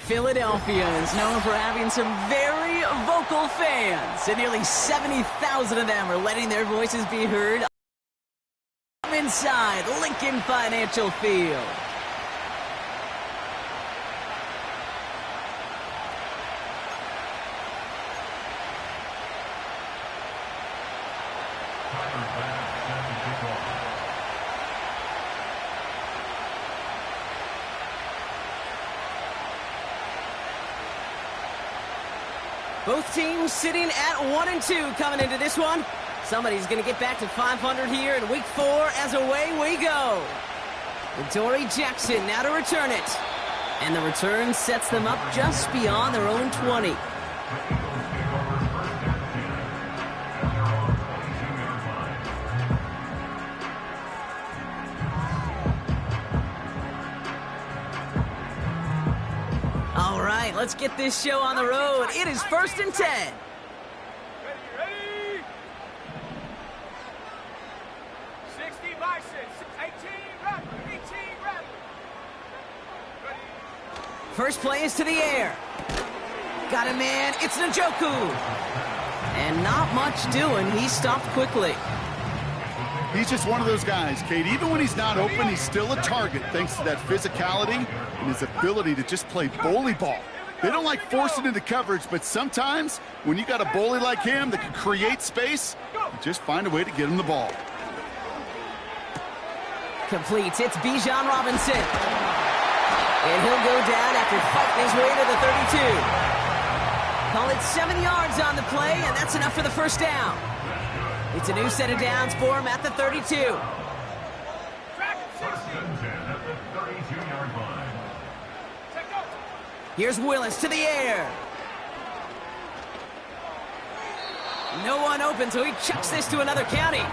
Philadelphia is known for having some very vocal fans, and nearly 70,000 of them are letting their voices be heard inside Lincoln Financial Field. Both teams sitting at 1-2 coming into this one. Somebody's going to get back to 500 here in week 4 as away we go. Dory Jackson now to return it. And the return sets them up just beyond their own 20. All right, let's get this show on the road. It is 1st and 10. Ready? 60 Bison, 18 Rattler, 18 Rattler. First play is to the air. Got a man, it's Njoku. And not much doing, he stopped quickly. He's just one of those guys, Kate. Even when he's not open, he's still a target thanks to that physicality and his ability to just play bully ball. They don't like forcing into coverage, but sometimes when you got a bully like him that can create space, you just find a way to get him the ball. Completes, it's Bijan Robinson. And he'll go down after fighting his way to the 32. Call it 7 yards on the play, and that's enough for the first down. It's a new set of downs for him at the 32. Here's Willis to the air. No one open, so he chucks this to another county.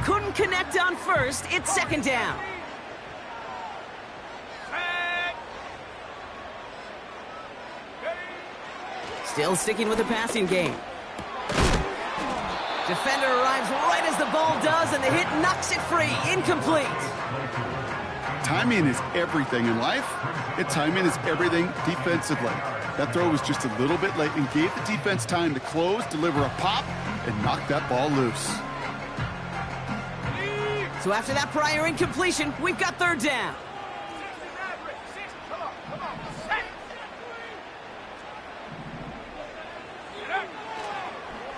Couldn't connect on first. It's 2nd down. Still sticking with the passing game. Defender arrives right as the ball does, and the hit knocks it free. Incomplete. Timing is everything in life, and timing is everything defensively. That throw was just a little bit late and gave the defense time to close, deliver a pop, and knock that ball loose. So after that prior incompletion, we've got 3rd down.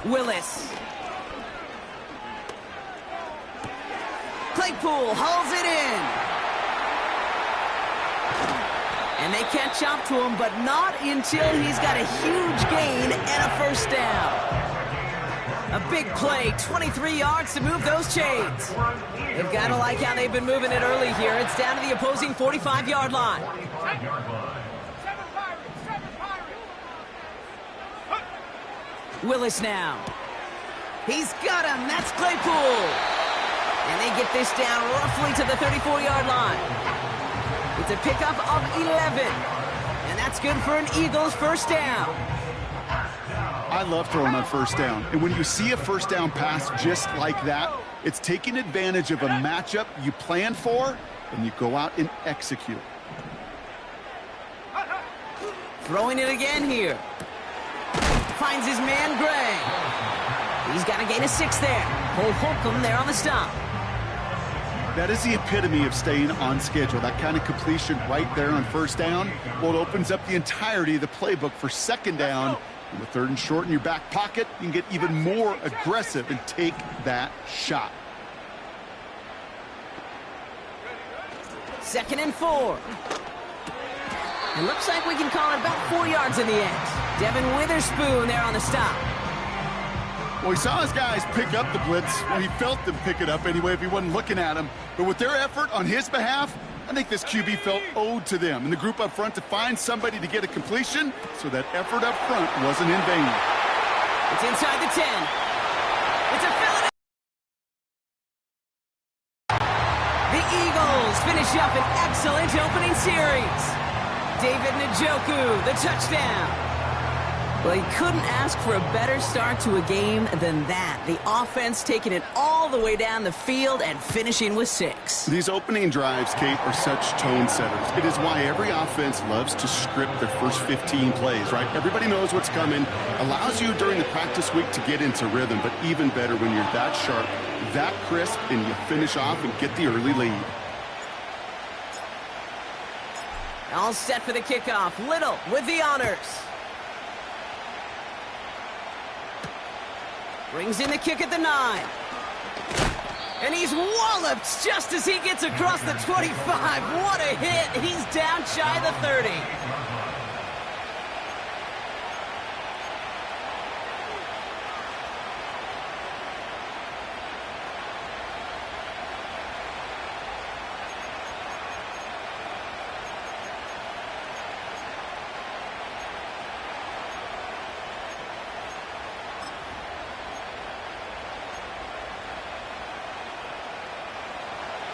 Willis. Claypool hauls it in. And they catch up to him, but not until he's got a huge gain and a first down. A big play, 23 yards to move those chains. They've got to like how they've been moving it early here. It's down to the opposing 45-yard line. Willis now. He's got him. That's Claypool. And they get this down roughly to the 34-yard line. It's a pickup of 11. And that's good for an Eagles first down. I love throwing on first down. And when you see a first down pass just like that, it's taking advantage of a matchup you planned for, and you go out and execute. Throwing it again here. Finds his man, Gray. He's got to gain a 6 there. Cole Holcomb there on the stop. That is the epitome of staying on schedule. That kind of completion right there on first down. Well, it opens up the entirety of the playbook for 2nd down. And with 3rd and short in your back pocket, you can get even more aggressive and take that shot. 2nd and 4. It looks like we can call it about 4 yards in the end. Devin Witherspoon there on the stop. Well, he saw his guys pick up the blitz. Well, he felt them pick it up anyway if he wasn't looking at him. But with their effort on his behalf, I think this QB felt owed to them and the group up front to find somebody to get a completion, so that effort up front wasn't in vain. It's inside the 10. It's a Philadelphia. The Eagles finish up an excellent opening series. David Njoku, the touchdown. Well, you couldn't ask for a better start to a game than that. The offense taking it all the way down the field and finishing with 6. These opening drives, Kate, are such tone setters. It is why every offense loves to script their first 15 plays, right? Everybody knows what's coming. Allows you during the practice week to get into rhythm, but even better when you're that sharp, that crisp, and you finish off and get the early lead. All set for the kickoff. Little with the honors. Brings in the kick at the 9. And he's walloped just as he gets across the 25. What a hit. He's down shy of the 30.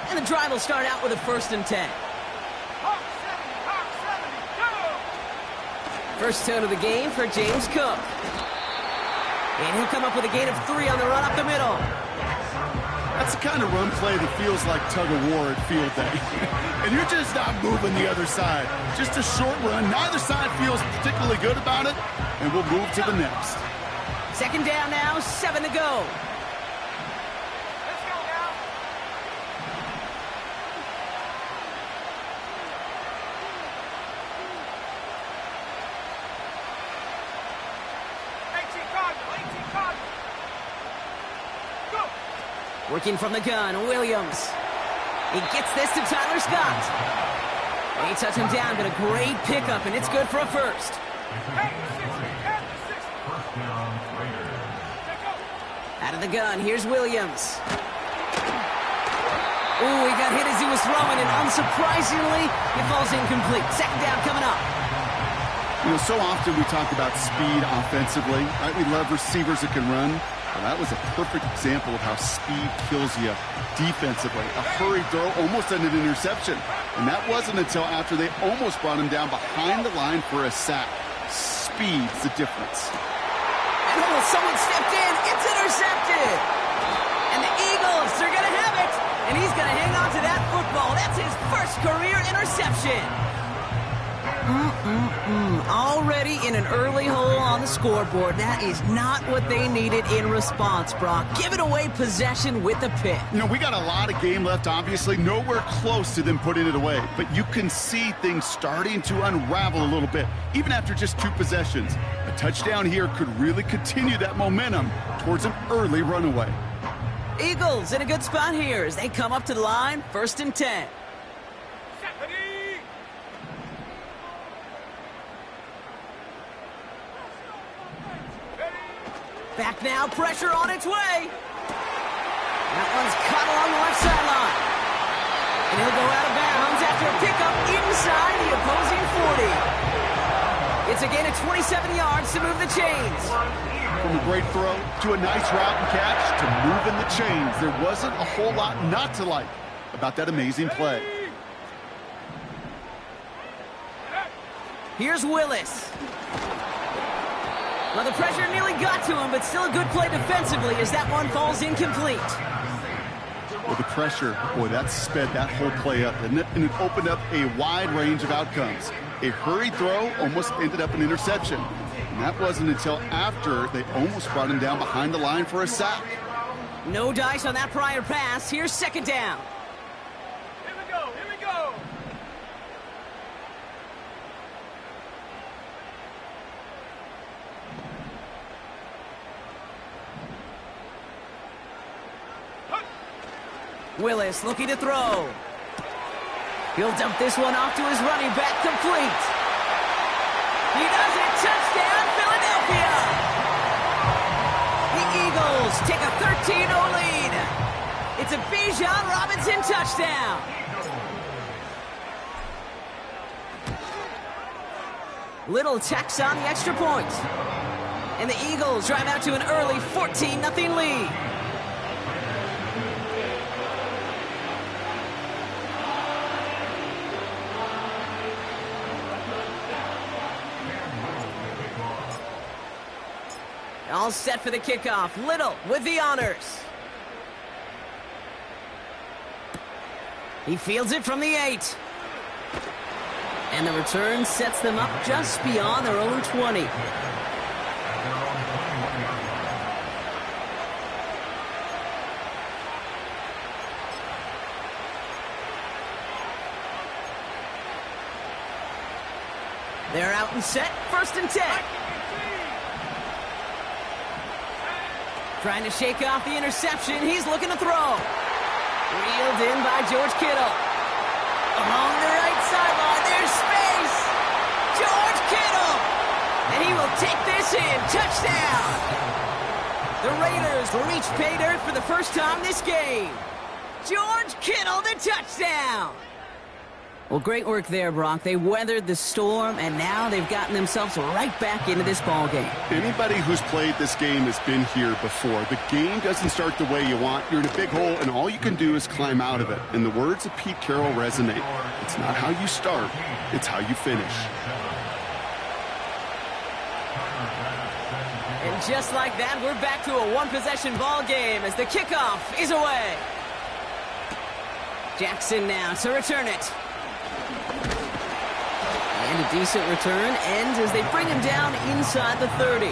And the drive will start out with a 1st and 10. Hawk 70, First tone of the game for James Cook. And he'll come up with a gain of 3 on the run up the middle. That's the kind of run play that feels like tug-of-war at field day. And you're just not moving the other side. Just a short run. Neither side feels particularly good about it. And we'll move to the next. 2nd down now, 7 to go. Let's go now. Go. Working from the gun, Williams. He gets this to Tyler Scott. They touch him down, but a great pickup, and it's good for a 1st. Out of the gun, here's Williams. Ooh, he got hit as he was throwing, and unsurprisingly, it falls incomplete. 2nd down coming up. You know, so often we talk about speed offensively, right? We love receivers that can run. Well, that was a perfect example of how speed kills you defensively. A hurried throw, almost an interception. And that wasn't until after they almost brought him down behind the line for a sack. Speed's the difference. And someone stepped in. It's intercepted. And the Eagles, they're going to have it. And he's going to hang on to that football. That's his first career interception. Already in an early hole on the scoreboard. That is not what they needed in response, Brock. Giving away possession with a pick. You know, we got a lot of game left, obviously. Nowhere close to them putting it away. But you can see things starting to unravel a little bit, even after just 2 possessions. A touchdown here could really continue that momentum towards an early runaway. Eagles in a good spot here as they come up to the line. 1st and 10. Back now, pressure on its way. That one's caught along the left sideline. And he'll go out of bounds after a pickup inside the opposing 40. It's a gain of 27 yards to move the chains. From a great throw to a nice route and catch to moving the chains. There wasn't a whole lot not to like about that amazing play. Here's Willis. Well, the pressure nearly got to him, but still a good play defensively as that one falls incomplete. With the pressure, boy, that sped that whole play up, didn't it? And it opened up a wide range of outcomes. A hurried throw almost ended up an interception. And that wasn't until after they almost brought him down behind the line for a sack. No dice on that prior pass. Here's 2nd down. Here we go. Here we go. Willis looking to throw. He'll dump this one off to his running back, complete. He does it. Touchdown, Philadelphia. The Eagles take a 13-0 lead. It's a Bijan Robinson touchdown. Little tacks on the extra point. And the Eagles drive out to an early 14-0 lead. All set for the kickoff. Little with the honors. He fields it from the 8. And the return sets them up just beyond their own 20. They're out and set. 1st and 10. Trying to shake off the interception. He's looking to throw. Reeled in by George Kittle. Along the right sideline. There's space. George Kittle. And he will take this in. Touchdown. The Raiders will reach pay dirt for the first time this game. George Kittle, the touchdown. Well, great work there, Brock. They weathered the storm, and now they've gotten themselves right back into this ball game. Anybody who's played this game has been here before. The game doesn't start the way you want. You're in a big hole, and all you can do is climb out of it. And the words of Pete Carroll resonate. It's not how you start, it's how you finish. And just like that, we're back to a one-possession ball game as the kickoff is away. Jackson now to return it. And a decent return ends as they bring him down inside the 30.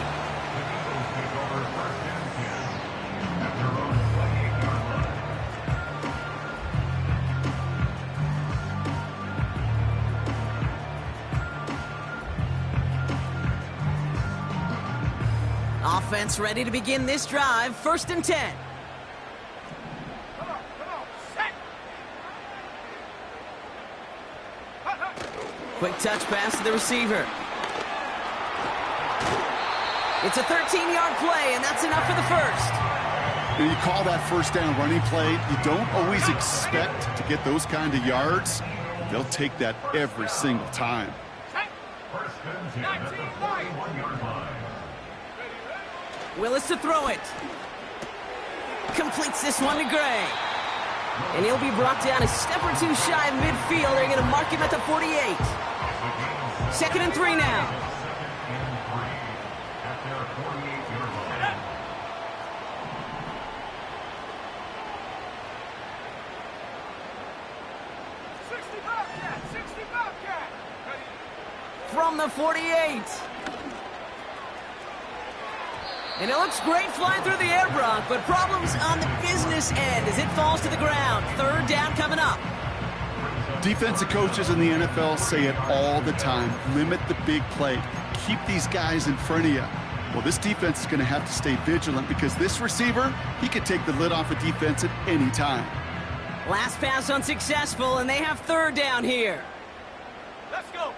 Offense ready to begin this drive. 1st and 10. Quick touch pass to the receiver. It's a 13-yard play, and that's enough for the first. When you call that first down running play, you don't always expect to get those kind of yards. They'll take that every single time. Willis to throw it. Completes this one to Gray. And he'll be brought down a step or two shy of midfield. They're going to mark him at the 48. 2nd and 3 now. From the 48. And it looks great flying through the air, Brock, but problems on the business end as it falls to the ground. 3rd down coming up. Defensive coaches in the NFL say it all the time. Limit the big play. Keep these guys in front of you. Well, this defense is going to have to stay vigilant because this receiver, he could take the lid off a defense at any time. Last pass unsuccessful, and they have 3rd down here. Let's go.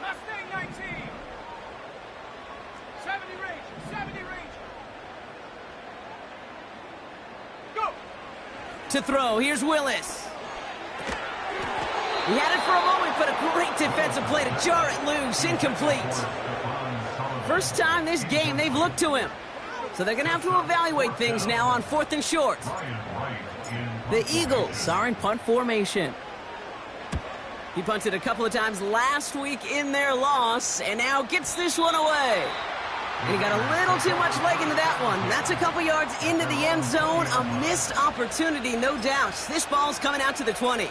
Mustang 19. 70 Ranger. Go. To throw, here's Willis. He had it for a moment, but a great defensive play to jar it loose. Incomplete. First time this game they've looked to him. So they're going to have to evaluate things now on 4th and short. The Eagles are in punt formation. He punted a couple of times last week in their loss, and now gets this one away. And he got a little too much leg into that one. That's a couple yards into the end zone. A missed opportunity, no doubt. This ball's coming out to the 20.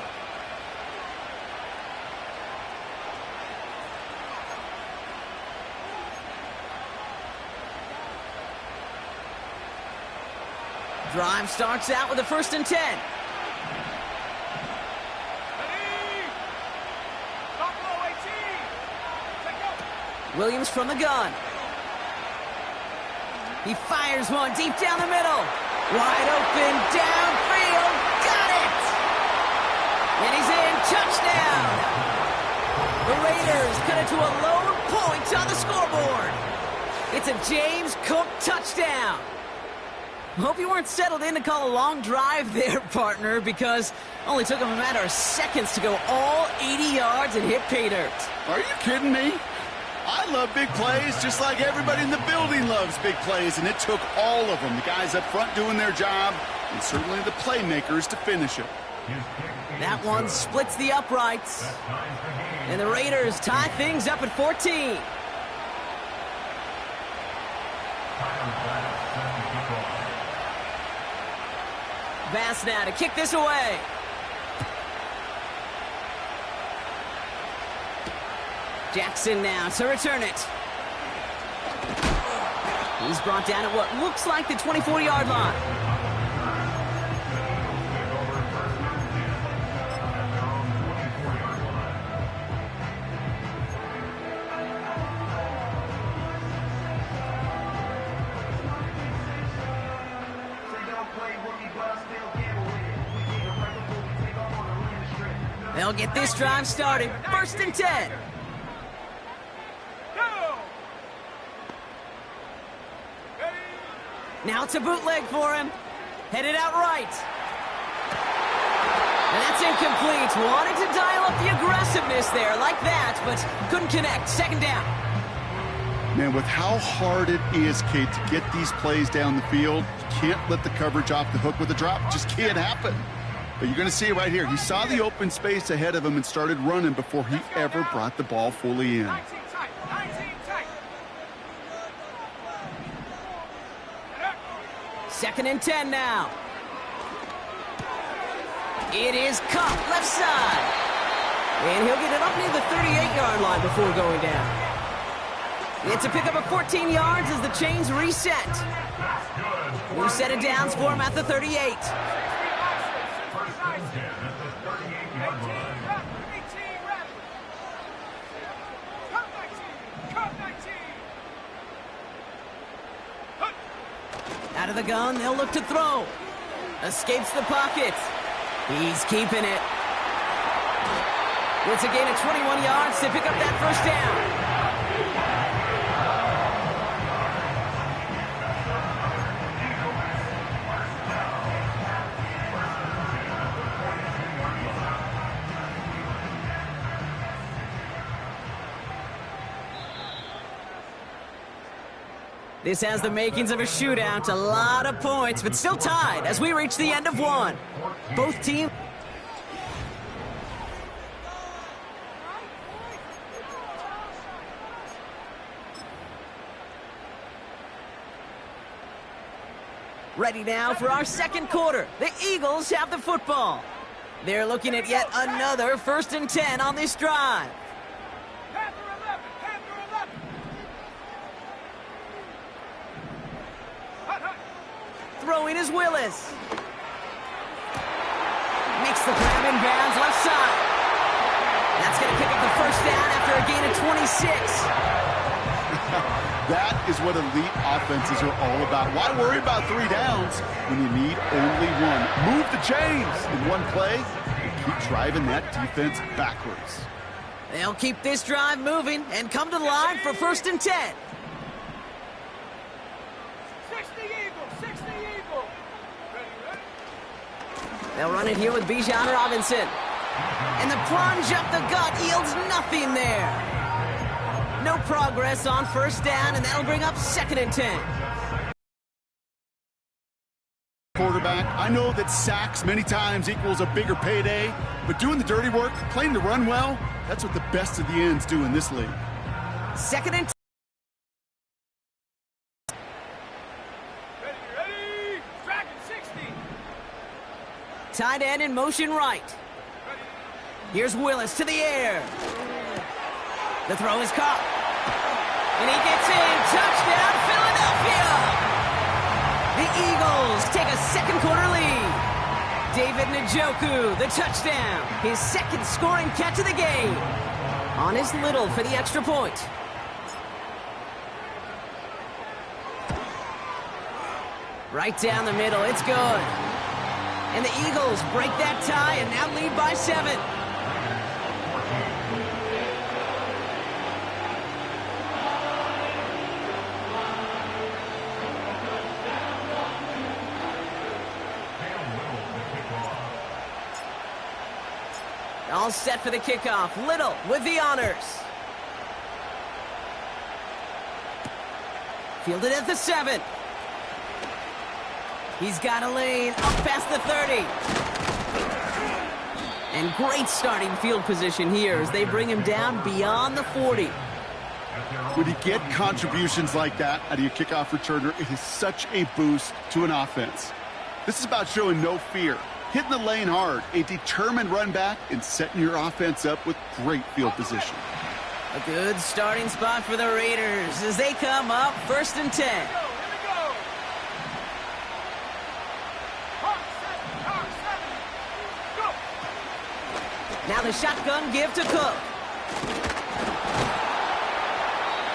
Drive starts out with a 1st and 10. Williams from the gun. He fires one deep down the middle. Wide open, downfield. Got it! And he's in. Touchdown! The Raiders cut it to a lone point on the scoreboard. It's a James Cook touchdown. Hope you weren't settled in to call a long drive there, partner, because only took him a matter of seconds to go all 80 yards and hit pay dirt. Are you kidding me? I love big plays just like everybody in the building loves big plays, and it took all of them. The guys up front doing their job, and certainly the playmakers to finish it. That one splits the uprights. And the Raiders tie things up at 14. Bass now to kick this away. Jackson now to return it. He's brought down at what looks like the 24-yard line. They'll get this drive started. 1st and 10. Now it's a bootleg for him. Headed out right. And that's incomplete. Wanted to dial up the aggressiveness there like that, but couldn't connect. 2nd down. Man, with how hard it is, Kate, to get these plays down the field, you can't let the coverage off the hook with a drop. It just can't happen. But you're going to see it right here. He saw the open space ahead of him and started running before he ever brought the ball fully in. 19 tight. 19 tight. 2nd and 10 now. It is Kupp, left side. And he'll get it up near the 38-yard line before going down. It's a pickup of 14 yards as the chains reset. New set of downs for him at the 38. Out of the gun, they'll look to throw. Escapes the pocket. He's keeping it. It's a gain of 21 yards to pick up that 1st down. This has the makings of a shootout, a lot of points, but still tied as we reach the end of one. Both teams. Ready now for our 2nd quarter. The Eagles have the football. They're looking at yet another 1st and 10 on this drive. Throwing is Willis. Makes the grab in bounds left side. That's going to pick up the 1st down after a gain of 26. That is what elite offenses are all about. Why worry about 3 downs when you need only one? Move the chains in one play and keep driving that defense backwards. They'll keep this drive moving and come to the line for 1st and 10. They'll run it here with Bijan Robinson. And the plunge up the gut yields nothing there. No progress on 1st down, and that'll bring up 2nd and 10. Quarterback, I know that sacks many times equals a bigger payday, but doing the dirty work, playing to run well, that's what the best of the ends do in this league. 2nd and 10. Tight end in motion right. Here's Willis to the air. The throw is caught. And he gets in. Touchdown, Philadelphia! The Eagles take a 2nd quarter lead. David Njoku, the touchdown. His 2nd scoring catch of the game. On his little for the extra point. Right down the middle. It's good. And the Eagles break that tie and now lead by 7. All set for the kickoff. Little with the honors. Fielded at the 7. He's got a lane up past the 30. And great starting field position here as they bring him down beyond the 40. When you get contributions like that out of your kickoff returner, it is such a boost to an offense. This is about showing no fear, hitting the lane hard, a determined run back, and setting your offense up with great field position. A good starting spot for the Raiders as they come up 1st and 10. Now the shotgun give to Cook.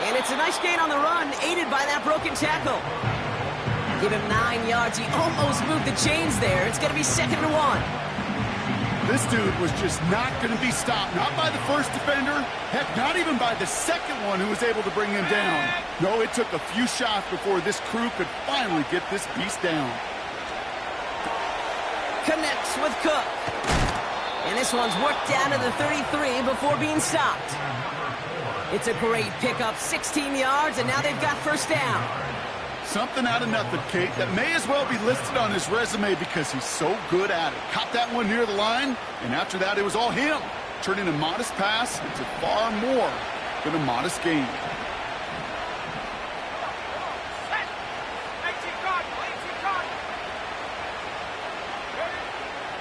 And it's a nice gain on the run, aided by that broken tackle. Give him 9 yards. He almost moved the chains there. It's going to be 2nd and 1. This dude was just not going to be stopped. Not by the first defender. Heck, not even by the second one who was able to bring him down. No, it took a few shots before this crew could finally get this beast down. Connects with Cook. And this one's worked down to the 33 before being stopped. It's a great pickup, 16 yards, and now they've got 1st down. Something out of nothing, Kate, that may as well be listed on his resume because he's so good at it. Caught that one near the line, and after that, it was all him. Turning a modest pass into far more than a modest gain.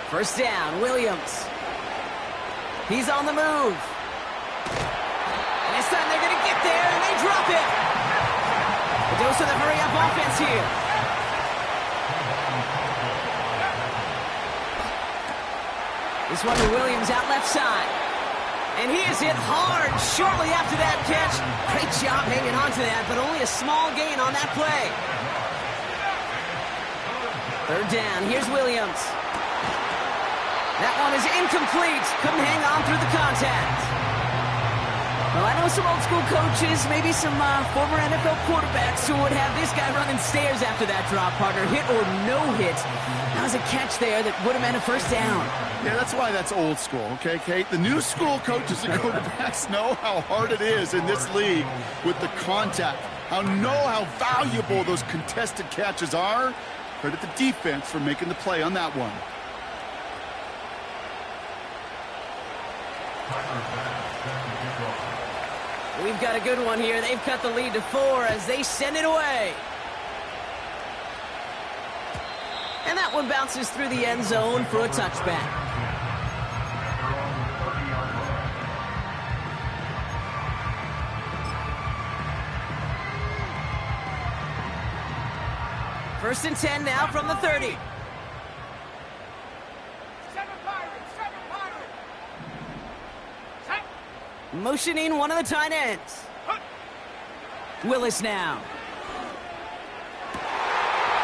First down, Williams. He's on the move. And this time they're going to get there, and they drop it. A dose of the hurry-up offense here. This one to Williams out left side. And he is hit hard shortly after that catch. Great job hanging on to that, but only a small gain on that play. 3rd down, here's Williams. That one is incomplete. Couldn't hang on through the contact. Well, I know some old school coaches, maybe some former NFL quarterbacks who would have this guy running stairs after that drop, partner. Hit or no hit. That was a catch there that would have meant a 1st down. Yeah, that's why that's old school, okay, Kate? The new school coaches and quarterbacks know how hard it is in this league with the contact. How valuable those contested catches are. Credit the defense for making the play on that one. We've got a good one here. They've cut the lead to 4 as they send it away. And that one bounces through the end zone for a touchback. First and 10 now from the 30. Motioning one of the tight ends. Willis now.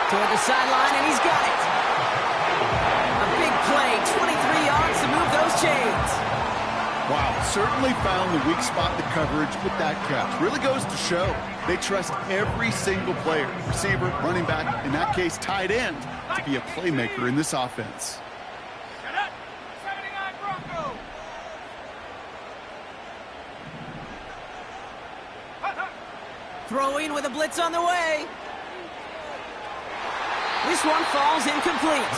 Toward the sideline, and he's got it. A big play, 23 yards to move those chains. Wow, certainly found the weak spot in the coverage with that catch. Really goes to show they trust every single player, receiver, running back, in that case, tight end, to be a playmaker in this offense. Throwing with a blitz on the way. This one falls incomplete.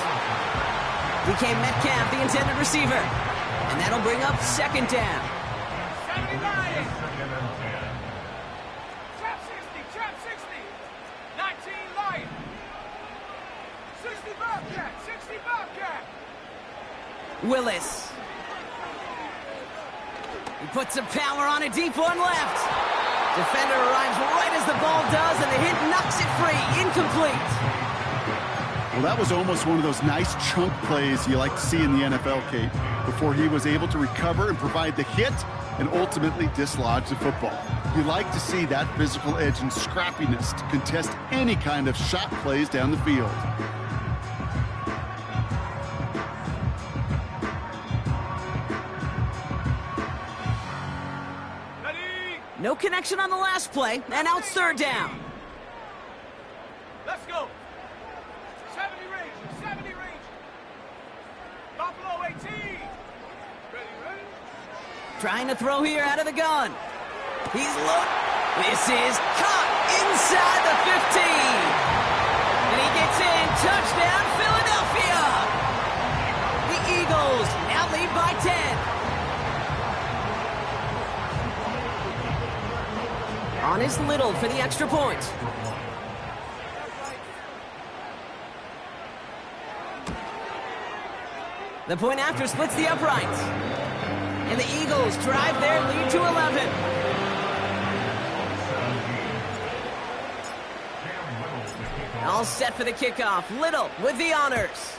DK Metcalf, the intended receiver. And that'll bring up 2nd down. 79. Trap 60. 19 Lion. 60 Bobcat. 60 Bobcat. Willis. He puts some power on a deep one left. Defender arrives right as the ball does, and the hit knocks it free. Incomplete. Well, that was almost one of those nice chunk plays you like to see in the NFL, Kate, before he was able to recover and provide the hit and ultimately dislodge the football. You like to see that physical edge and scrappiness to contest any kind of shot plays down the field. No connection on the last play, and now it's 3rd down. Let's go. 70 range. Buffalo 18. Ready. Trying to throw here out of the gun. He's looked. This is caught inside the 15. And he gets in. Touchdown, Philadelphia. The Eagles now lead by 10. on is Little for the extra point. The point after splits the uprights. And the Eagles drive their lead to 11. All set for the kickoff. Little with the honors.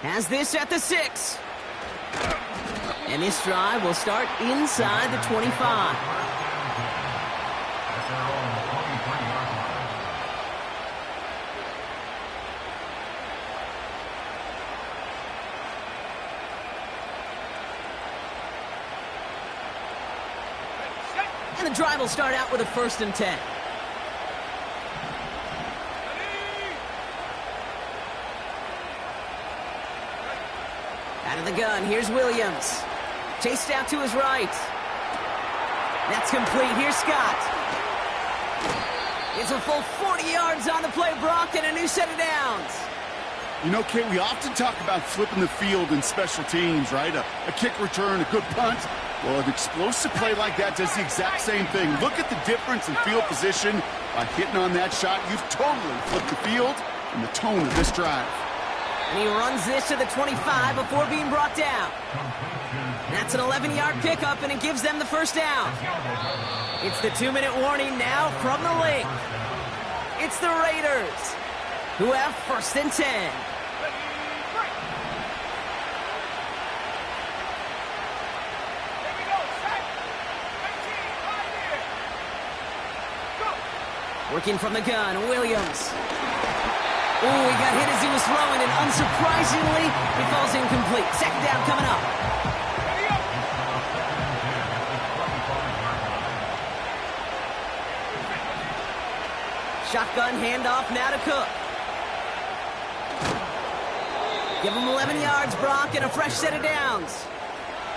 Has this at the 6. And this drive will start inside the 25. And the drive will start out with a 1st and 10. Out of the gun, here's Williams. Chased out to his right. That's complete. Here's Scott. It's a full 40 yards on the play, Brock, and a new set of downs. You know, Kate, we often talk about flipping the field in special teams, right? A kick return, a good punt. Well, an explosive play like that does the exact same thing. Look at the difference in field position. By hitting on that shot, you've totally flipped the field and the tone of this drive. And he runs this to the 25 before being brought down. That's an 11-yard pickup, and it gives them the 1st down. It's the 2-minute warning now from the link. It's the Raiders, who have 1st and 10. Working from the gun, Williams. Ooh, he got hit as he was throwing, and unsurprisingly, he falls incomplete. 2nd down coming up. Shotgun handoff now to Cook. Give him 11 yards, Brock, and a fresh set of downs.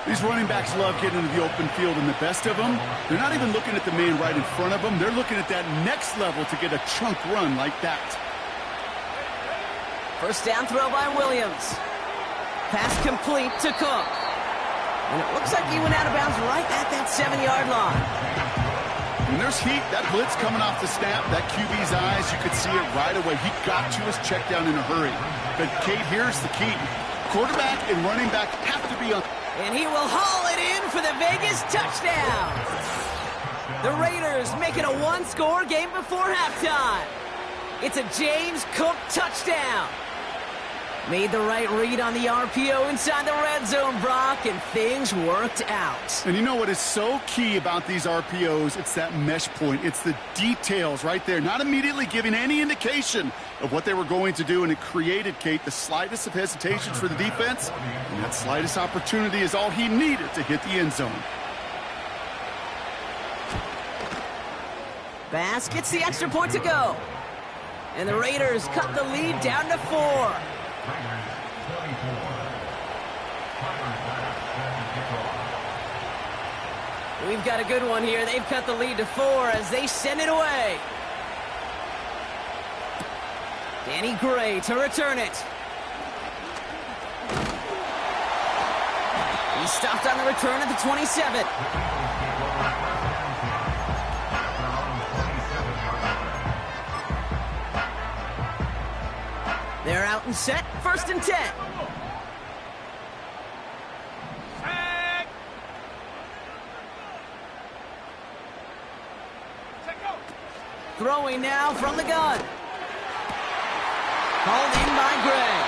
These running backs love getting into the open field, and the best of them, they're not even looking at the man right in front of them. They're looking at that next level to get a chunk run like that. 1st down throw by Williams. Pass complete to Cook. And it looks like he went out of bounds right at that 7-yard line. When there's heat, that blitz coming off the snap, that QB's eyes, you could see it right away. He got to his check down in a hurry. But, Kate, here's the key. Quarterback and running back have to be on. And he will haul it in for the Vegas touchdown. The Raiders make it a 1-score game before halftime. It's a James Cook touchdown. Made the right read on the RPO inside the red zone, Brock, and things worked out. And you know what is so key about these RPOs? It's that mesh point. It's the details right there. Not immediately giving any indication of what they were going to do, and it created, Kate, the slightest of hesitations for the defense. And that slightest opportunity is all he needed to hit the end zone. Bass gets the extra point to go. And the Raiders cut the lead down to 4. We've got a good one here. They've cut the lead to 4 as they send it away. Danny Gray to return it. He stopped on the return at the 27. They're out and set. 1st and 10. Throwing now from the gun. Called in by Gray.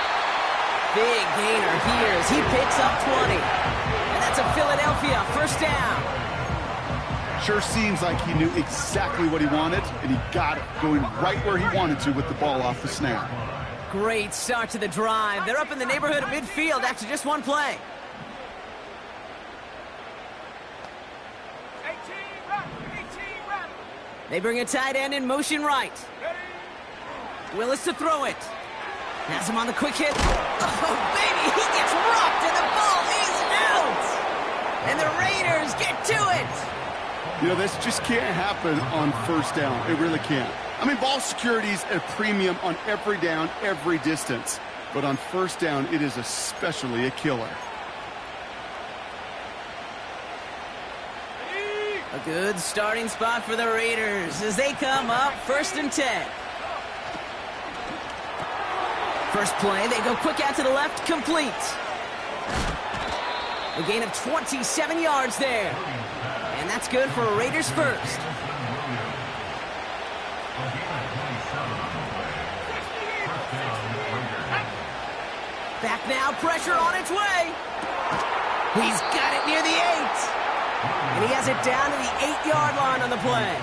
Big gainer here as he picks up 20. And that's a Philadelphia 1st down. Sure seems like he knew exactly what he wanted, and he got it, going right where he wanted to with the ball off the snap. Great start to the drive. They're up in the neighborhood of midfield after just one play. They bring a tight end in motion right. Willis to throw it. Has him on the quick hit. Oh, baby, he gets rocked and the ball is out. And the Raiders get to it. You know, this just can't happen on 1st down. It really can't. I mean, ball security is a premium on every down, every distance. But on 1st down, it is especially a killer. A good starting spot for the Raiders as they come up 1st and 10. First play, they go quick out to the left, complete. A gain of 27 yards there. And that's good for a Raiders first. Back now, pressure on its way. He's got it near the 8. And he has it down to the 8-yard line on the play.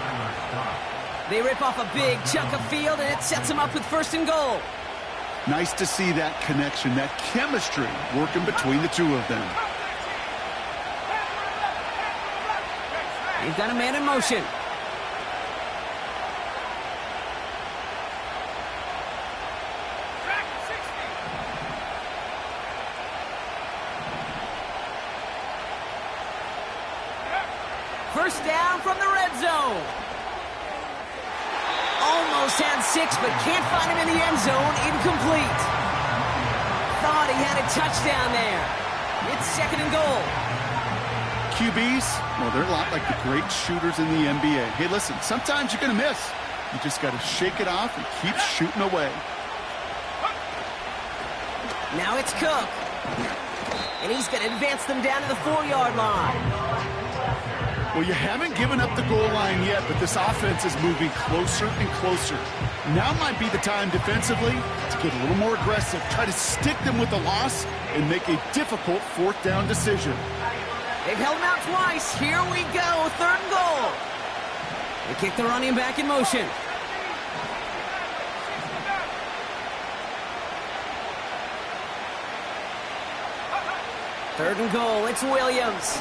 They rip off a big chunk of field, and it sets him up with 1st and goal. Nice to see that connection, that chemistry working between the two of them. They've got a man in motion. First down from the red zone. Almost had 6, but can't find him in the end zone. Incomplete. Thought he had a touchdown there. It's 2nd and goal. QBs, well, they're a lot like the great shooters in the NBA. Hey, listen, sometimes you're going to miss. You just got to shake it off and keep shooting away. Now it's Cook. And he's going to advance them down to the 4-yard line. Well, you haven't given up the goal line yet, but this offense is moving closer and closer. Now might be the time defensively to get a little more aggressive, try to stick them with the loss, and make a difficult 4th down decision. They've held him out twice. Here we go, 3rd and goal. They kick the running back in motion. Third and goal, it's Williams.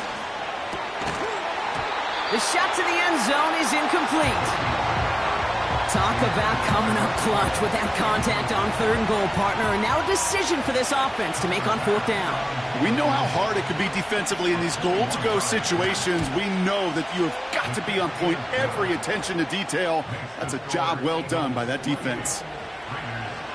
The shot to the end zone is incomplete. Talk about coming up clutch with that contact on 3rd and goal, partner. And now a decision for this offense to make on 4th down. We know how hard it can be defensively in these goal-to-go situations. We know that you have got to be on point, every attention to detail. That's a job well done by that defense.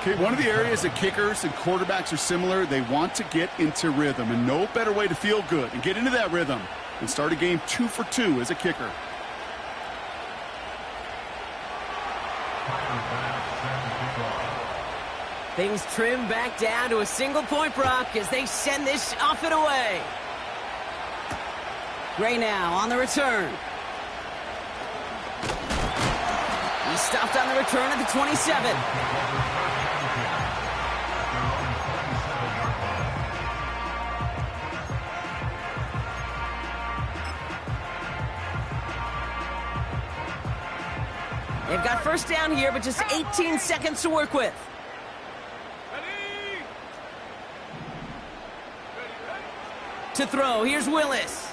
Okay, one of the areas that kickers and quarterbacks are similar, they want to get into rhythm, and no better way to feel good and get into that rhythm and start a game 2 for 2 as a kicker. Things trim back down to a single-point Brock as they send this off and away. Gray now on the return. He stopped on the return at the 27. They've got first down here, but just 18 seconds to work with. To throw, here's Willis.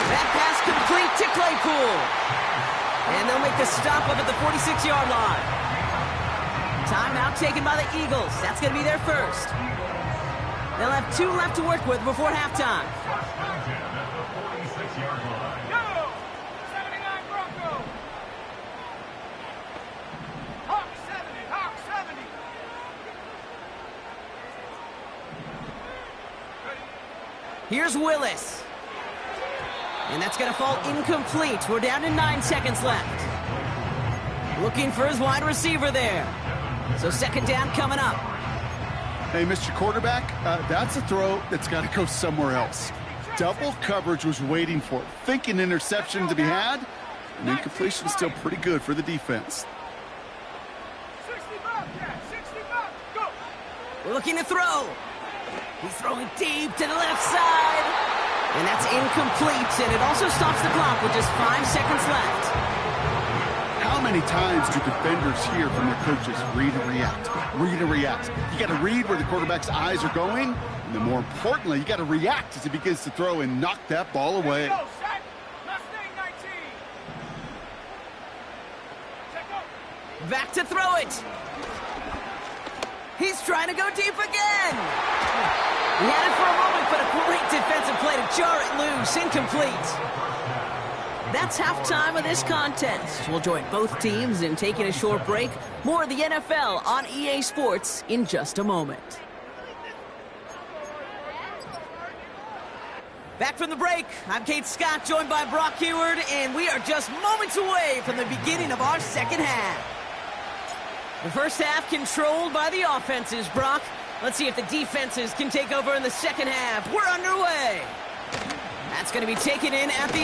That pass complete to Claypool. And they'll make the stop up at the 46-yard line. Timeout taken by the Eagles. That's going to be their first. They'll have 2 left to work with before halftime. Here's Willis. And that's going to fall incomplete. We're down to 9 seconds left. Looking for his wide receiver there. So 2nd down coming up. Hey, Mr. Quarterback, that's a throw that's got to go somewhere else. Double coverage was waiting for it. Thinking interception to be had. And incompletion still pretty good for the defense. We're looking to throw. He's throwing deep to the left side. And that's incomplete, and it also stops the clock with just 5 seconds left. How many times do defenders hear from their coaches, read and react, read and react? You got to read where the quarterback's eyes are going, and then more importantly, you got to react as he begins to throw and knock that ball away. Back to throw it. He's trying to go deep again. He had it for a moment, but a great defensive play to jar it loose. Incomplete. That's halftime of this contest. We'll join both teams in taking a short break. More of the NFL on EA Sports in just a moment. Back from the break, I'm Kate Scott, joined by Brock Huard, and we are just moments away from the beginning of our second half. The first half controlled by the offenses, Brock. Let's see if the defenses can take over in the second half. We're underway. That's going to be taken in at the 8.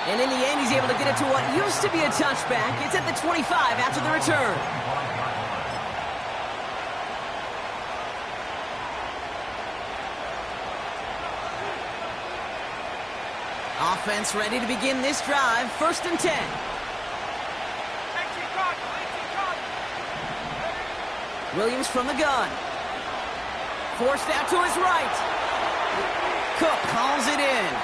And in the end, he's able to get it to what used to be a touchback. It's at the 25 after the return. Offense ready to begin this drive. 1st and 10. Williams from the gun. Forced out to his right. Cook calls it in.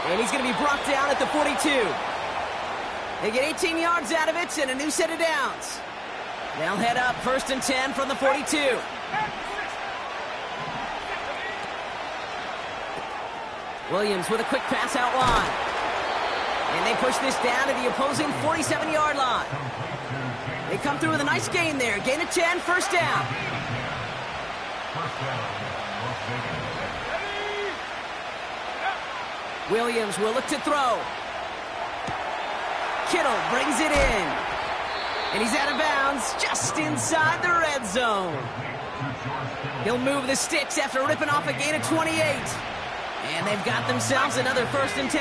And he's going to be brought down at the 42. They get 18 yards out of it and a new set of downs. They'll head up 1st and 10 from the 42. Williams with a quick pass out wide. And they push this down to the opposing 47-yard line. They come through with a nice gain there. Gain of 10, 1st down. Williams will look to throw. Kittle brings it in. And he's out of bounds just inside the red zone. He'll move the sticks after ripping off a gain of 28. And they've got themselves another 1st and 10.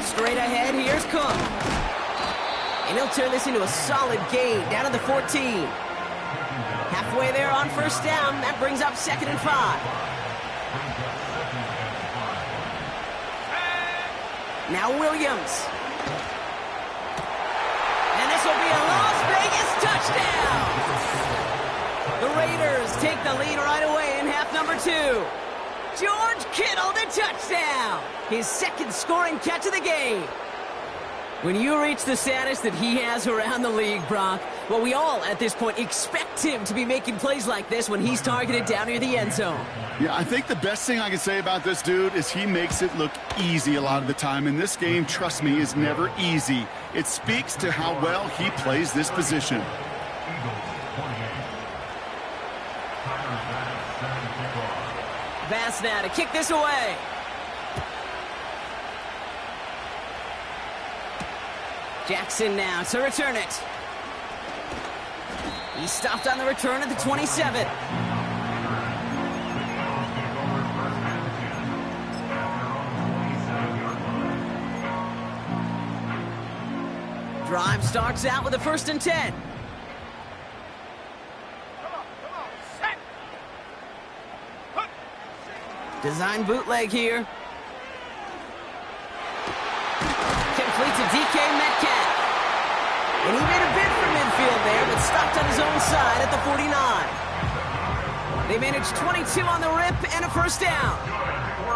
Straight ahead, here's Cook. And he'll turn this into a solid gain down to the 14. Halfway there on 1st down. That brings up 2nd and 5. Now Williams. And this will be a Las Vegas touchdown. The Raiders take the lead right away in half number 2. George Kittle, the touchdown. His 2nd scoring catch of the game. When you reach the status that he has around the league, Brock, well, we all at this point expect him to be making plays like this when he's targeted down near the end zone. Yeah, I think the best thing I can say about this dude is he makes it look easy a lot of the time. And this game, trust me, is never easy. It speaks to how well he plays this position. Bass now to kick this away. Jackson now to return it. He stopped on the return at the 27. Drive starts out with a 1st and 10. Set. Design bootleg here. Complete to DK Metcalf. And he made a bid for midfield there, but stopped on his own side at the 49. They managed 22 on the rip and a 1st down.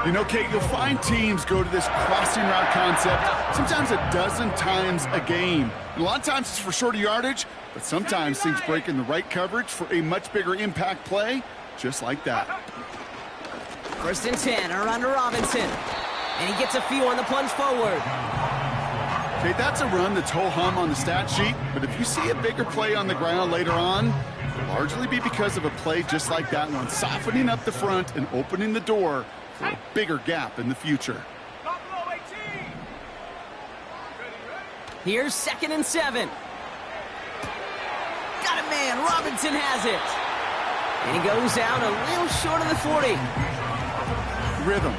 You know, Kate, you'll find teams go to this crossing route concept sometimes a dozen times a game. And a lot of times it's for shorter yardage, but sometimes things break in the right coverage for a much bigger impact play, just like that. 1st and 10, around to Robinson. And he gets a few on the plunge forward. Okay, that's a run that's ho-hum on the stat sheet, but if you see a bigger play on the ground later on, it'll largely be because of a play just like that one, softening up the front and opening the door for a bigger gap in the future. Buffalo 18. Here's 2nd and 7. Got a man, Robinson has it. And he goes out a little short of the 40. Rhythm.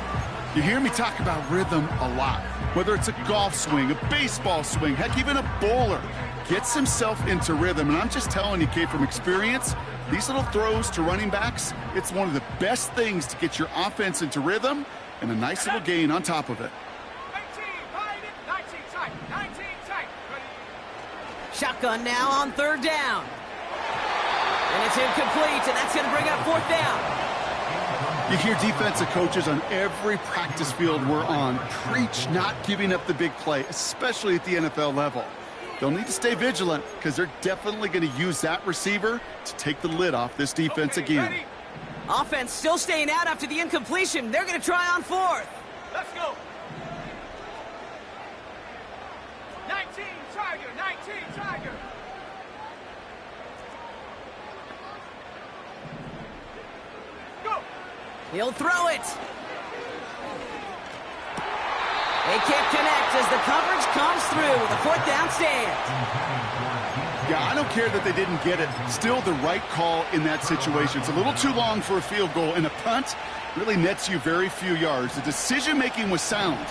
You hear me talk about rhythm a lot. Whether it's a golf swing, a baseball swing, heck, even a bowler gets himself into rhythm. And I'm just telling you, Kate, from experience, these little throws to running backs, it's one of the best things to get your offense into rhythm and a nice little gain on top of it. 18, behind it. 19 tight. 19 tight. Ready. Shotgun now on 3rd down. And it's incomplete, and that's going to bring up 4th down. You hear defensive coaches on every practice field we're on preach not giving up the big play, especially at the NFL level. They'll need to stay vigilant because they're definitely going to use that receiver to take the lid off this defense again. Ready. Offense still staying out after the incompletion. They're going to try on 4th. Let's go. 19 Tiger. 19 Tiger. He'll throw it. They can't connect as the coverage comes through. The fourth down stand. Yeah, I don't care that they didn't get it. Still the right call in that situation. It's a little too long for a field goal, and a punt really nets you very few yards. The decision-making was sound.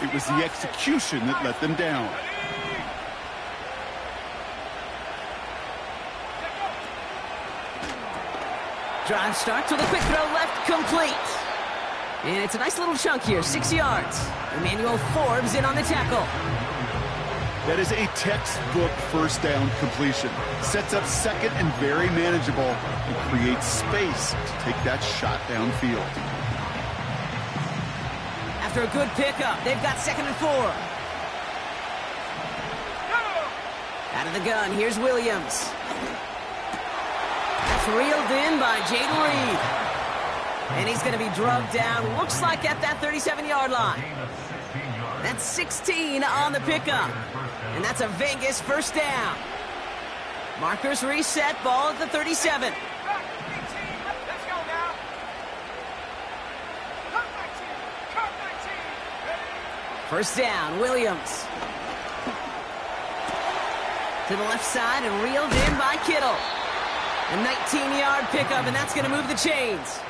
It was the execution that let them down. Drive starts with a quick throw left, complete. And it's a nice little chunk here, 6 yards. Emmanuel Forbes in on the tackle. That is a textbook first down completion. Sets up second and very manageable and creates space to take that shot downfield. After a good pickup, they've got 2nd and 4. Out of the gun, here's Williams. That's reeled in by Jayden Reed. And he's going to be drugged down, looks like at that 37-yard line. That's 16 on the pickup. And that's a Vegas first down. Markers reset, ball at the 37. Let's go now. Cut 19. First down, Williams. To the left side and reeled in by Kittle. A 19-yard pickup, and that's going to move the chains.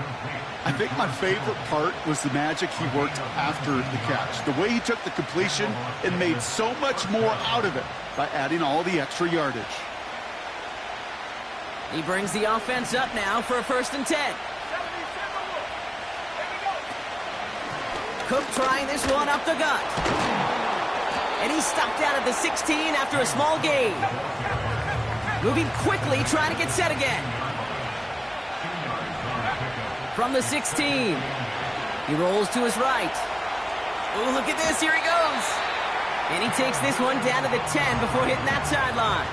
I think my favorite part was the magic he worked after the catch. The way he took the completion and made so much more out of it by adding all the extra yardage. He brings the offense up now for a 1st and 10. Cook trying this one up the gut. And he's stopped out at the 16 after a small gain. Moving quickly, trying to get set again. From the 16. He rolls to his right. Oh, look at this. Here he goes. And he takes this one down to the 10 before hitting that sideline.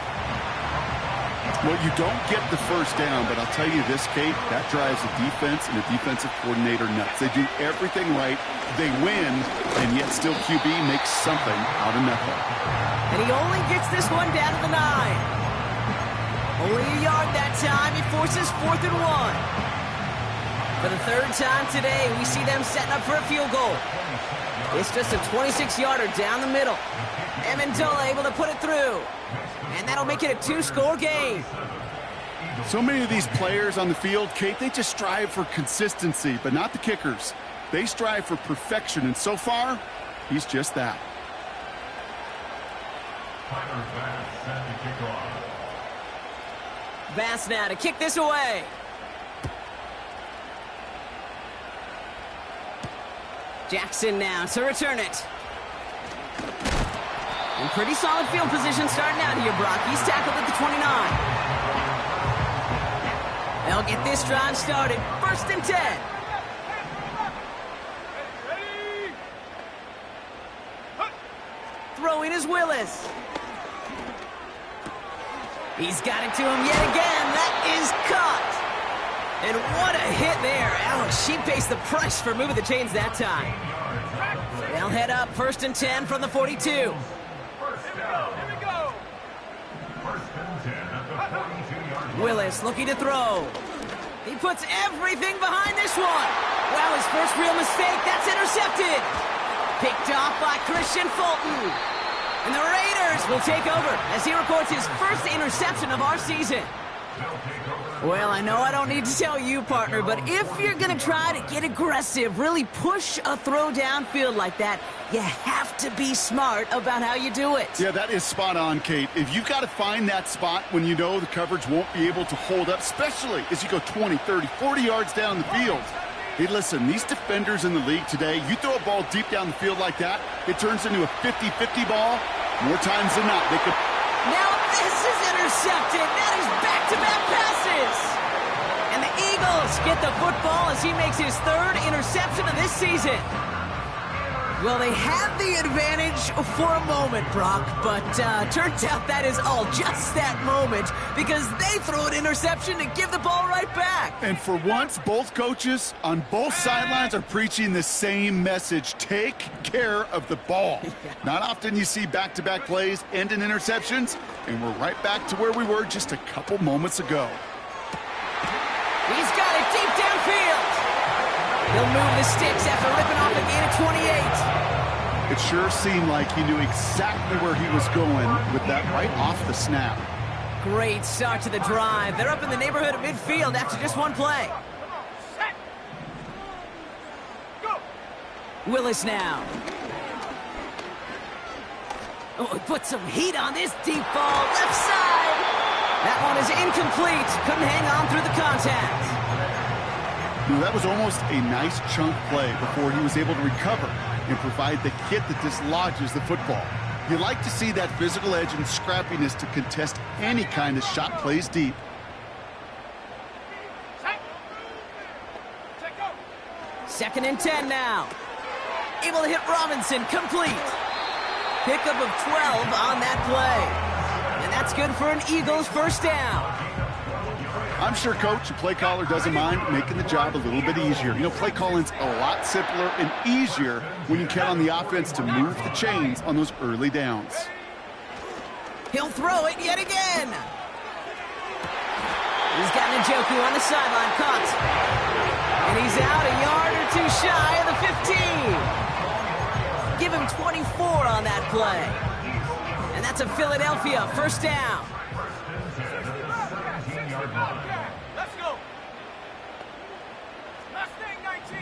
Well, you don't get the first down, but I'll tell you this, Kate, that drives the defense and the defensive coordinator nuts. They do everything right. They win, and yet still QB makes something out of nothing. And he only gets this one down to the 9. Only a yard that time. He forces 4th and 1. For the 3rd time today, we see them setting up for a field goal. It's just a 26-yarder down the middle. Amendola able to put it through. And that'll make it a 2-score game. So many of these players on the field, Kate, they just strive for consistency, but not the kickers. They strive for perfection, and so far, he's just that. Bass now to kick this away. Jackson now to return it. In pretty solid field position starting out here, Brock. He's tackled at the 29. They'll get this drive started. 1st and 10. Throwing is Willis. He's got it to him yet again. That is caught. And what a hit there. Alex, she pays the price for moving the chains that time. They'll head up 1st and 10 from the 42. Here we go. Willis looking to throw. He puts everything behind this one. Well, his first real mistake. That's intercepted. Picked off by Christian Fulton. And the Raiders will take over as he records his first interception of our season. Well, I know I don't need to tell you, partner, but if you're going to try to get aggressive, really push a throw downfield like that, you have to be smart about how you do it. Yeah, that is spot on, Kate. If you've got to find that spot when you know the coverage won't be able to hold up, especially as you go 20, 30, 40 yards down the field. Hey, listen, these defenders in the league today, you throw a ball deep down the field like that, it turns into a 50-50 ball. More times than not, they could... Now this is intercepted. That is back-to-back passes. And the Eagles get the football as he makes his 3rd interception of this season. Well, they had the advantage for a moment, Brock, but turns out that is all just that moment because they throw an interception to give the ball right back. And for once, both coaches on both sidelines are preaching the same message. Take care of the ball. Not often you see back-to-back plays end in interceptions, and we're right back to where we were just a couple moments ago. He's got it deep downfield. He'll move the sticks after ripping off a gain of 28. It sure seemed like he knew exactly where he was going with that right off the snap. Great start to the drive. They're up in the neighborhood of midfield after just one play. Set. Go. Willis now. Oh, he put some heat on this deep ball. Left side. That one is incomplete. Couldn't hang on through the contact. That was almost a nice chunk play before he was able to recover and provide the hit that dislodges the football. You like to see that physical edge and scrappiness to contest any kind of shot plays deep. Set. Set, go. 2nd and 10 now. Able to hit Robinson, complete. Pickup of 12 on that play. And that's good for an Eagles first down. I'm sure Coach, the play caller, doesn't mind making the job a little bit easier. You know, play calling's a lot simpler and easier when you count on the offense to move the chains on those early downs. He'll throw it yet again. He's got Njoku on the sideline, caught. And he's out a yard or two shy of the 15. Give him 24 on that play. And that's a Philadelphia first down. Let's go. Mustang 19.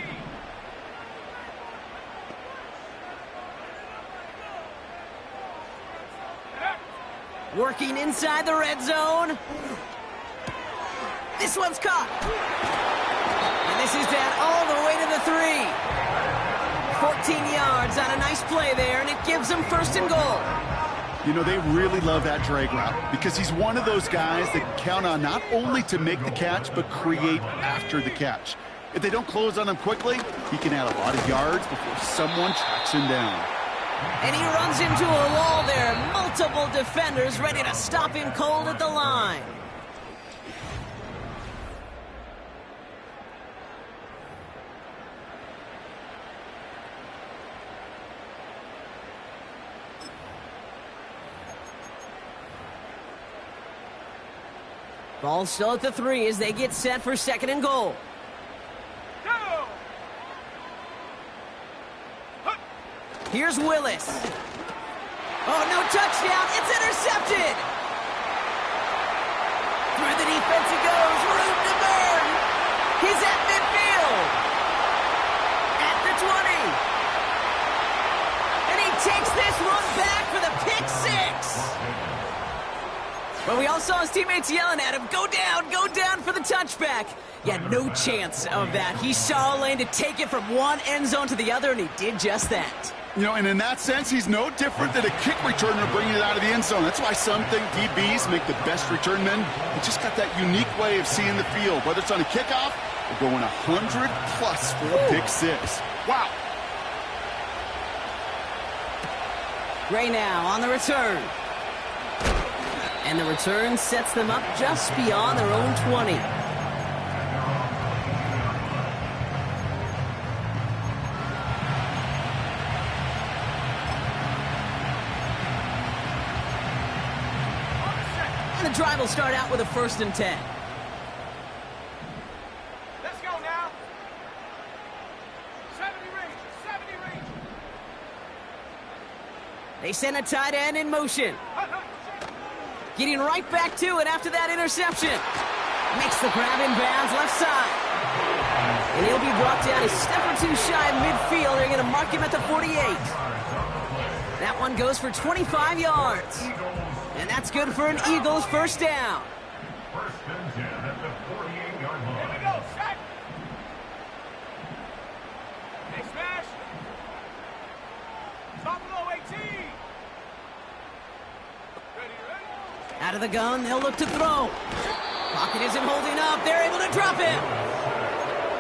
Working inside the red zone. This one's caught. And this is down all the way to the 3. 14 yards on a nice play there, and it gives them 1st and goal. You know, they really love that drag route because he's one of those guys that count on not only to make the catch, but create after the catch. If they don't close on him quickly, he can add a lot of yards before someone tracks him down. And he runs into a wall there. Multiple defenders ready to stop him cold at the line. Ball still at the 3 as they get set for 2nd and goal. Go. Here's Willis. Oh, no touchdown. It's intercepted. Through the defense he goes. Room to burn. He's at midfield. At the 20. And he takes this one back for the pick 6. Well, we all saw his teammates yelling at him, go down for the touchback. Yeah, no chance of that. He saw a lane to take it from one end zone to the other, and he did just that. You know, and in that sense, he's no different than a kick returner bringing it out of the end zone. That's why some think DBs make the best return men. They just got that unique way of seeing the field, whether it's on a kickoff or going 100+ for a pick 6. Wow. Gray now on the return. And the return sets them up just beyond their own 20. And the drive will start out with a 1st and 10. Let's go now. 70 range. 70 range. They send a tight end in motion. Getting right back to it after that interception. Makes the grab in bounds left side. And he'll be brought down a step or two shy of midfield. They're going to mark him at the 48. That one goes for 25 yards. And that's good for an Eagles first down. First and 10 at the 48-yard line. Here we go. Set. Hey, smash. Top below 18. Ready. Out of the gun, they'll look to throw. Pocket isn't holding up. They're able to drop him.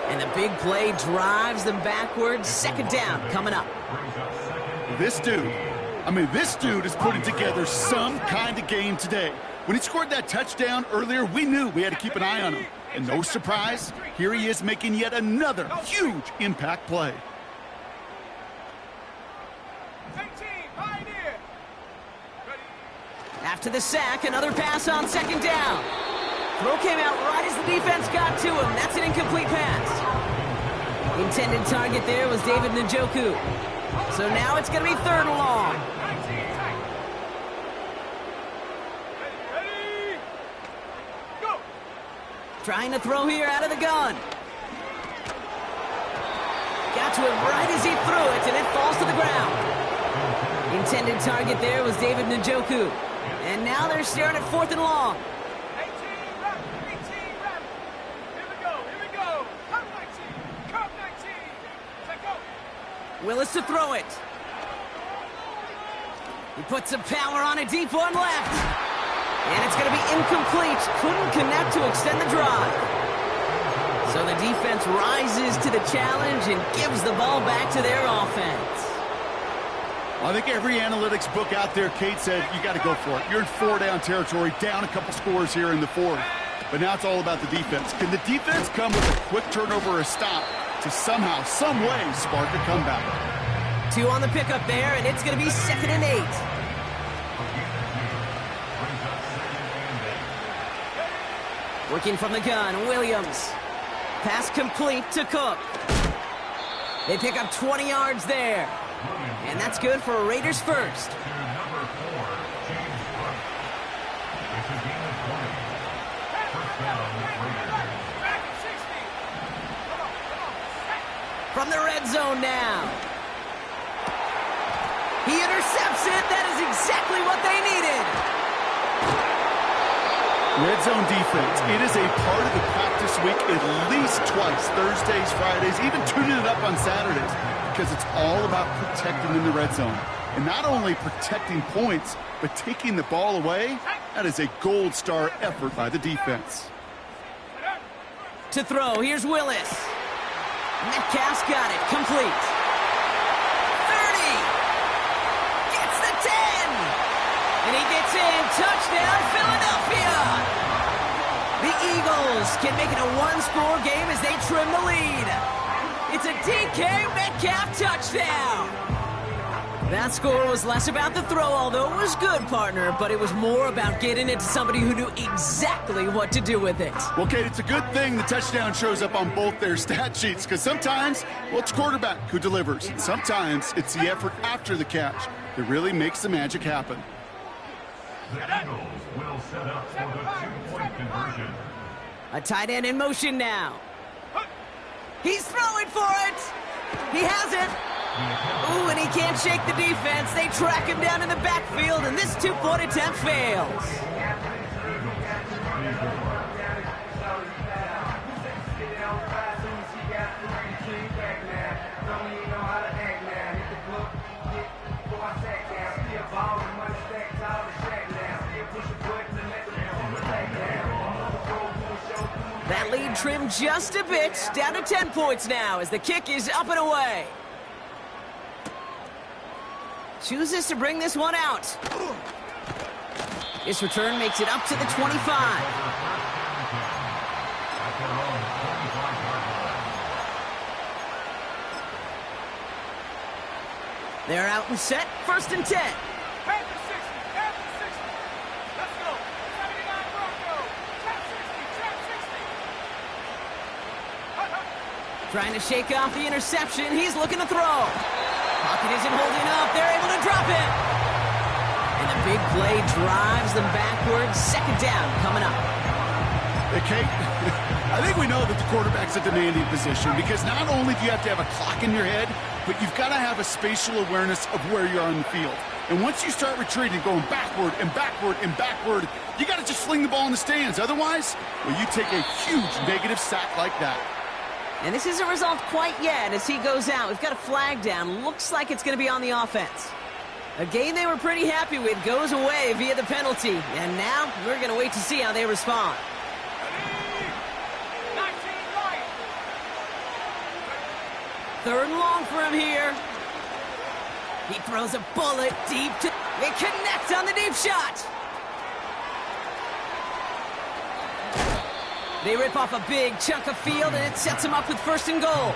And the big play drives them backwards. 2nd down coming up. This dude is putting together some kind of game today. When he scored that touchdown earlier, we knew we had to keep an eye on him. And no surprise, here he is making yet another huge impact play. 18, Pioneer. Ready. After the sack, another pass on 2nd down. Throw came out right as the defense got to him. That's an incomplete pass. Intended target there was David Njoku. So now it's going to be 3rd and long. 19 tight. Ready? Go. Trying to throw here out of the gun. Got to it right as he threw it, and it falls to the ground. Intended target there was David Njoku. And now they're staring at 4th and long. 18 rep. 18 rep. Here we go. Come 19. Come 19. Let go. Willis to throw it. He puts some power on a deep one left. And it's going to be incomplete. Couldn't connect to extend the drive. So the defense rises to the challenge and gives the ball back to their offense. I think every analytics book out there, Kate, said you got to go for it. You're in 4-down territory, down a couple scores here in the 4th. But now it's all about the defense. Can the defense come with a quick turnover or a stop to somehow, some way, spark a comeback? 2 on the pickup there, and it's going to be 2nd and 8. Working from the gun, Williams. Pass complete to Cook. They pick up 20 yards there. And that's good for a Raiders first. From the red zone now. He intercepts it. That is exactly what they needed. Red zone defense. It is a part of the practice week at least twice. Thursdays, Fridays, even tuning it up on Saturdays. Because it's all about protecting in the red zone. And not only protecting points, but taking the ball away. That is a gold star effort by the defense. To throw, here's Willis. Metcalf's got it, complete. 30. Gets the 10. And he gets in, touchdown, Philadelphia. The Eagles can make it a 1-score game as they trim the lead. It's a DK Metcalf touchdown. That score was less about the throw, although it was good, partner, but it was more about getting it to somebody who knew exactly what to do with it. Well, Kate, it's a good thing the touchdown shows up on both their stat sheets, because sometimes, well, it's quarterback who delivers. And sometimes it's the effort after the catch that really makes the magic happen. The Eagles will set up for the 2-point conversion. A tight end in motion now. He's throwing for it. He has it. Ooh, and he can't shake the defense. They track him down in the backfield, and this 2-point attempt fails. That lead trimmed just a bit, down to 10 points now as the kick is up and away. Chooses to bring this one out. This return makes it up to the 25. They're out and set, 1st and 10. Trying to shake off the interception. He's looking to throw. Pocket isn't holding up. They're able to drop it. And the big play drives them backwards. 2nd down coming up. Hey, Kate, I think we know that the quarterback's a demanding position because not only do you have to have a clock in your head, but you've got to have a spatial awareness of where you're on the field. And once you start retreating, going backward and backward and backward, you got to just fling the ball in the stands. Otherwise, well, you take a huge negative sack like that. And this isn't resolved quite yet as he goes out. We've got a flag down. Looks like it's going to be on the offense. A game they were pretty happy with goes away via the penalty. And now we're going to wait to see how they respond. 3rd and long for him here. He throws a bullet deep to... They connect on the deep shot. They rip off a big chunk of field, and it sets them up with 1st and goal.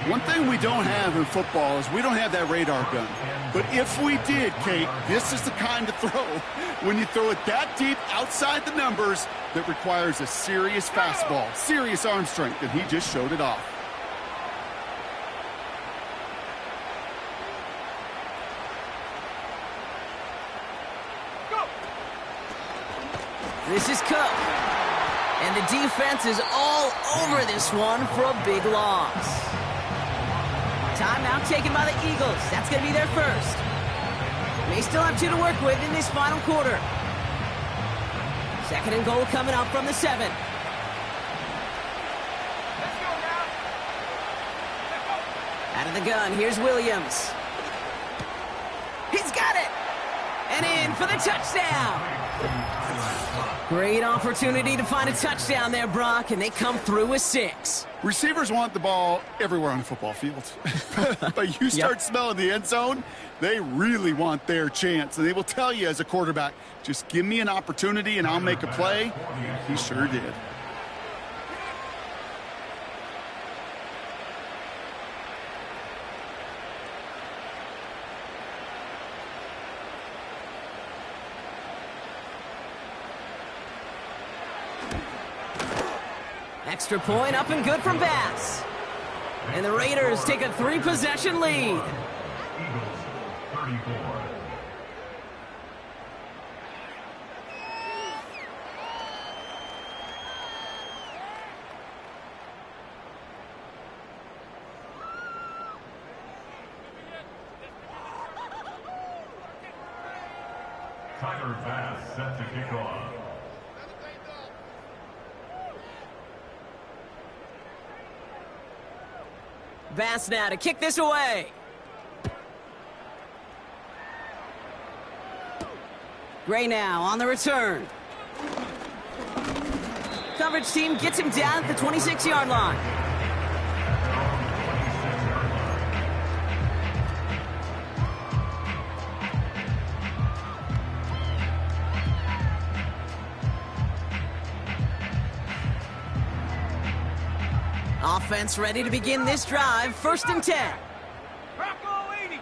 One thing we don't have in football is we don't have that radar gun. But if we did, Kate, this is the kind of throw, when you throw it that deep outside the numbers, that requires a serious fastball, serious arm strength, and he just showed it off. This is Cook. And the defense is all over this one for a big loss. Timeout taken by the Eagles. That's going to be their first. They still have 2 to work with in this final quarter. 2nd and goal coming up from the 7. Let's go now. Let's go. Out of the gun, here's Williams. He's got it! And in for the touchdown! Great opportunity to find a touchdown there, Brock, and they come through with 6. Receivers want the ball everywhere on a football field. But you start smelling the end zone, they really want their chance. And they will tell you as a quarterback, just give me an opportunity and I'll make a play. He sure did. Extra point up and good from Bass. And the Raiders take a 3-possession lead. Eagles 34. Tyler Bass set to kick off. Bass now to kick this away. Gray now on the return. Coverage team gets him down at the 26-yard line. Offense ready to begin this drive. 1st and 10. Bronco 80.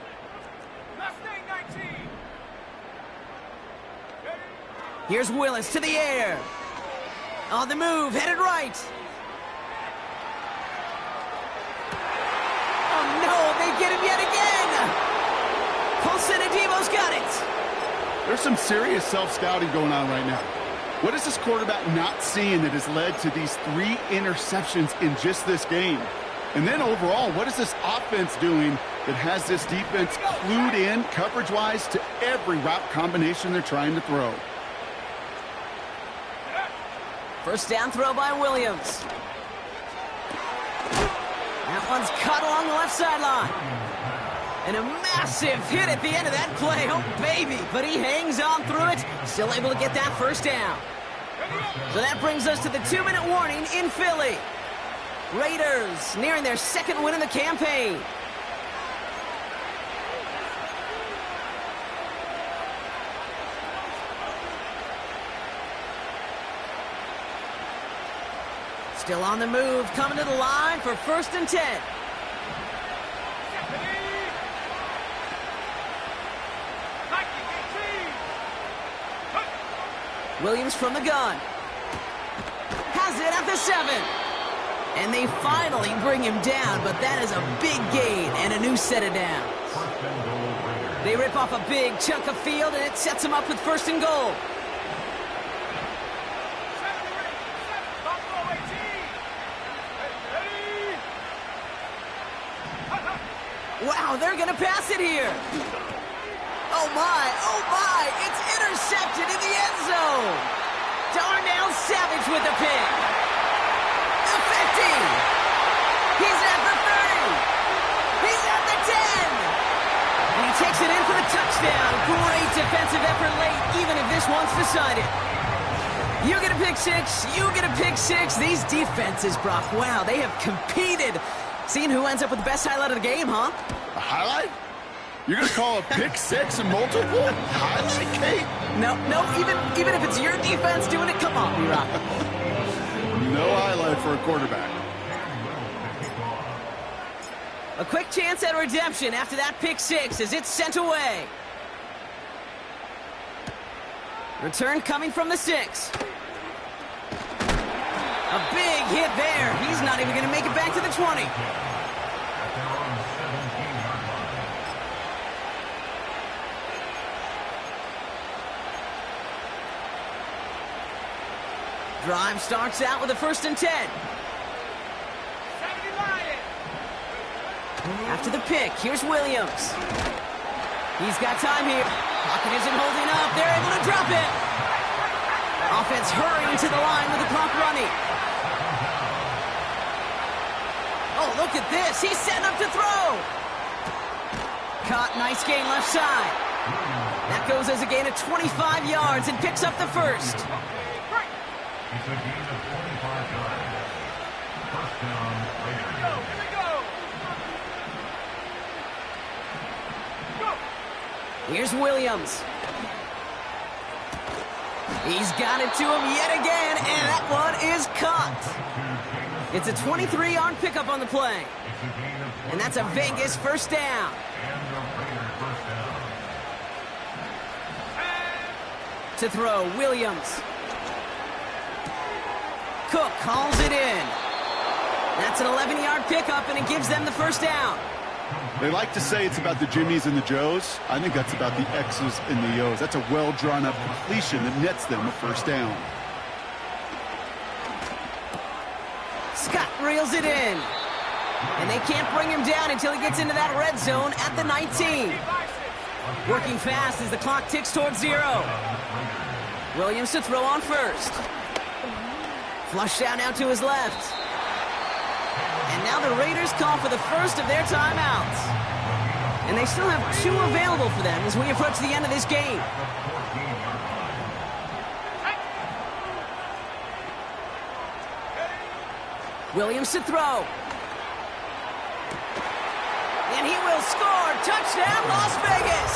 Mustang 19. Here's Willis to the air. On the move, headed right. Oh no, they get him yet again. Colson Adivo's got it. There's some serious self-scouting going on right now. What is this quarterback not seeing that has led to these 3 interceptions in just this game? And then overall, what is this offense doing that has this defense clued in coverage-wise to every route combination they're trying to throw? 1st down throw by Williams. That one's cut along the left sideline. And a massive hit at the end of that play. Oh, baby. But he hangs on through it. Still able to get that 1st down. So that brings us to the 2-minute warning in Philly. Raiders nearing their 2nd win in the campaign. Still on the move, coming to the line for 1st and 10. Williams from the gun. Has it at the 7. And they finally bring him down, but that is a big gain and a new set of downs. They rip off a big chunk of field, and it sets them up with 1st and goal. Wow, they're going to pass it here. Oh my, it's intercepted in the end zone. Darnell Savage with the pick. The 50. He's at the 30. He's at the 10. And he takes it in for the touchdown. Great defensive effort late, even if this one's decided. You get a pick 6, you get a pick 6. These defenses, Brock, wow, they have competed. Seeing who ends up with the best highlight of the game, huh? A highlight? You're going to call a pick 6 and multiple highlight, Kate? No, even if it's your defense doing it, come on, B-Rock. No highlight for a quarterback. A quick chance at redemption after that pick 6 as it's sent away. Return coming from the 6. A big hit there. He's not even going to make it back to the 20. Drive starts out with a 1st and 10. 70 Lion. After the pick, here's Williams. He's got time here. Pocket isn't holding up. They're able to drop it. Offense hurrying to the line with the clock running. Oh, look at this. He's setting up to throw. Caught, nice gain left side. That goes as a gain of 25 yards and picks up the 1st. It's a gain of 25 yards. First down, Raiders. Here we go. Go. Here's Williams. He's got it to him yet again, and that one is caught. It's a 23-yard pickup on the play. And that's a Vegas 1st down. To throw, Williams. Cook calls it in. That's an 11-yard pickup, and it gives them the 1st down. They like to say it's about the Jimmies and the Joes. I think that's about the X's and the O's. That's a well-drawn-up completion that nets them a 1st down. Scott reels it in. And they can't bring him down until he gets into that red zone at the 19. Working fast as the clock ticks towards 0. Williams to throw on 1st. Flush down now to his left. And now the Raiders call for the 1st of their timeouts. And they still have 2 available for them as we approach the end of this game. Williams to throw. And he will score. Touchdown, Las Vegas.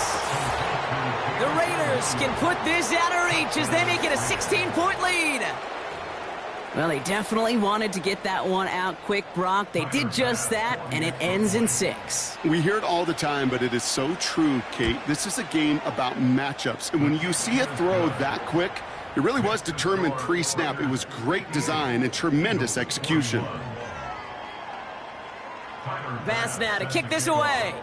The Raiders can put this out of reach as they make it a 16-point lead. Well, they definitely wanted to get that one out quick, Brock. They did just that, and it ends in 6. We hear it all the time, but it is so true, Kate. This is a game about matchups. And when you see a throw that quick, it really was determined pre-snap. It was great design and tremendous execution. Bass now to kick this away.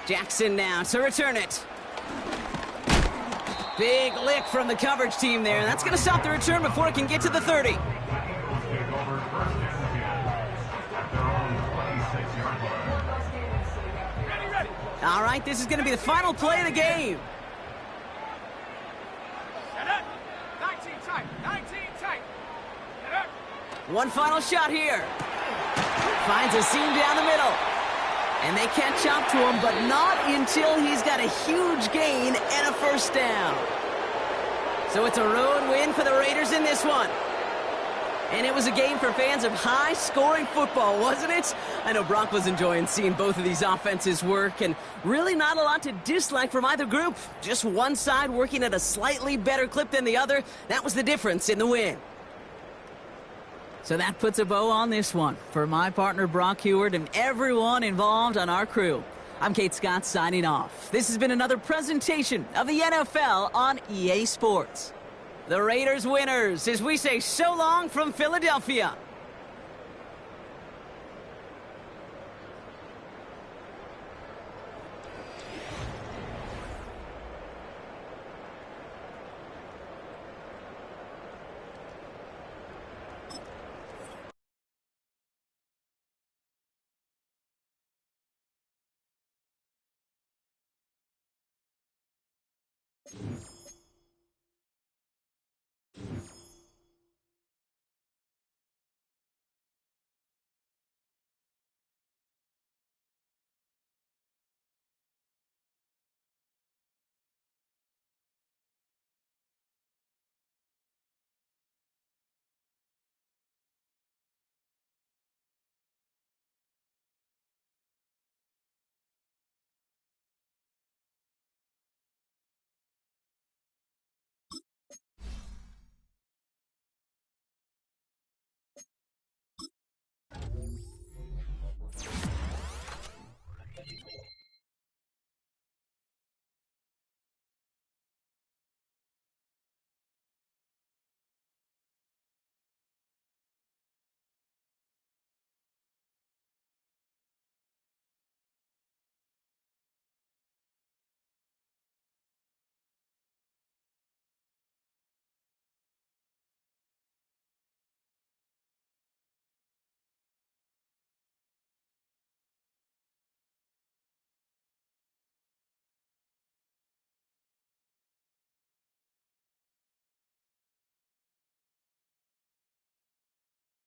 Jackson now to return it. Big lick from the coverage team there. That's going to stop the return before it can get to the 30. All right, this is going to be the final play of the game. Set up. 19 tight. 19 tight. Set up. One final shot here. Finds a seam down the middle. And they catch up to him, but not until he's got a huge gain and a 1st down. So it's a road win for the Raiders in this one. And it was a game for fans of high-scoring football, wasn't it? I know Brock was enjoying seeing both of these offenses work, and really not a lot to dislike from either group. Just one side working at a slightly better clip than the other. That was the difference in the win. So that puts a bow on this one. For my partner, Brock Huard, and everyone involved on our crew, I'm Kate Scott signing off. This has been another presentation of the NFL on EA Sports. The Raiders winners, as we say so long from Philadelphia. You